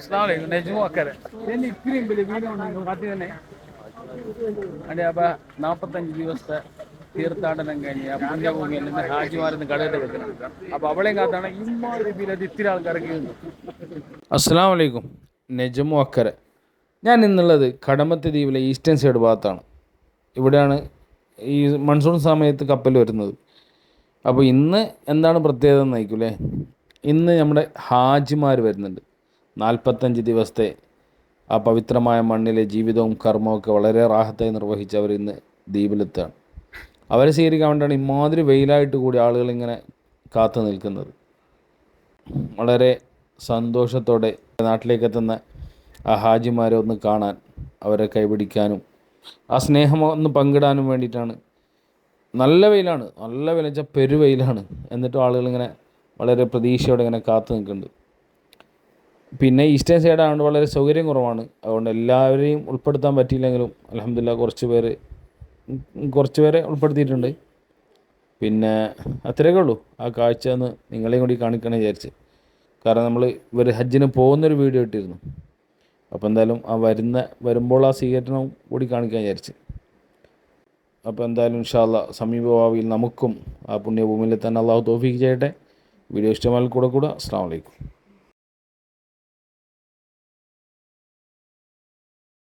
അസ്സലാമു നെജ്മു അക്കരെ എന്നെ ഇത്രയും വലിയ വീടുണ്ട് കാട്ടി തന്നെ അതെ. അപ്പം 45 ദിവസത്തെ തീർത്ഥാടനം കഴിഞ്ഞ് ആ പുണ്യഭൂമിയിൽ നിന്ന് ഹാജിമാരെന്ന് കടയിൽ വെക്കുന്നുണ്ട്. അപ്പോൾ അവളെയും കാത്താണ് ഇമ്മാതിരി രീതിയിൽ ഇത്തിരി ആൾക്കാരൊക്കെ ഉണ്ട്. അസ്സലാമു അലൈക്കും. നെജ്മു അക്കരെ. ഞാൻ ഇന്നുള്ളത് കടമത്ത് ദ്വീപിലെ ഈസ്റ്റേൺ സൈഡ് ഭാഗത്താണ്. ഇവിടെയാണ് ഈ മൺസൂൺ സമയത്ത് കപ്പൽ വരുന്നത്. അപ്പോൾ ഇന്ന് എന്താണ് പ്രത്യേകത എന്ന് നയിക്കൂലേ. ഇന്ന് നമ്മുടെ ഹാജിമാർ വരുന്നുണ്ട്. 45 ദിവസത്തെ ആ പവിത്രമായ മണ്ണിലെ ജീവിതവും കർമ്മവും ഒക്കെ വളരെ റാഹത്തായി നിർവഹിച്ച് അവർ ഇന്ന് ദ്വീപിലെത്തുകയാണ്. അവരെ സ്വീകരിക്കാൻ വേണ്ടിയാണ് ഇമാതിരി വെയിലായിട്ട് കൂടി ആളുകൾ ഇങ്ങനെ കാത്തു നിൽക്കുന്നത്. വളരെ സന്തോഷത്തോടെ നാട്ടിലേക്ക് എത്തുന്ന ആ ഹാജിമാരെ ഒന്ന് കാണാൻ, അവരെ കൈപിടിക്കാനും ആ സ്നേഹം ഒന്ന് പങ്കിടാനും വേണ്ടിയിട്ടാണ്. നല്ല വെയിലാണ്, നല്ല വെയിൽ വെച്ചാൽ പെരുവെയിലാണ്. എന്നിട്ടും ആളുകളിങ്ങനെ വളരെ പ്രതീക്ഷയോടെ ഇങ്ങനെ കാത്തു നിൽക്കുന്നുണ്ട്. പിന്നെ ഈസ്റ്റേൺ സൈഡായതുകൊണ്ട് വളരെ സൗകര്യം കുറവാണ്. അതുകൊണ്ട് എല്ലാവരെയും ഉൾപ്പെടുത്താൻ പറ്റിയില്ലെങ്കിലും അൽഹംദുലില്ലാഹ് കുറച്ച് പേരെ ഉൾപ്പെടുത്തിയിട്ടുണ്ട്. പിന്നെ അത്രയൊക്കെ ഉള്ളൂ. ആ കാഴ്ച ഒന്ന് നിങ്ങളെയും കൂടി കാണിക്കണം വിചാരിച്ച്. കാരണം നമ്മൾ ഇവർ ഹജ്ജിന് പോകുന്നൊരു വീഡിയോ ഇട്ടിരുന്നു. അപ്പോൾ എന്തായാലും ആ വരുമ്പോൾ ആ സ്വീകരണം കൂടി കാണിക്കാൻ വിചാരിച്ച്. അപ്പോൾ എന്തായാലും ഇൻഷാ അല്ലാഹ് സമീപഭാവിയിൽ നമുക്കും ആ പുണ്യഭൂമിയിൽ തന്നെ അള്ളാഹു തൗഫീഖ് ചെയ്യട്ടെ. വീഡിയോ ഇഷ്ടമായാൽ കൂടെ. അസ്സലാമു അലൈക്കും.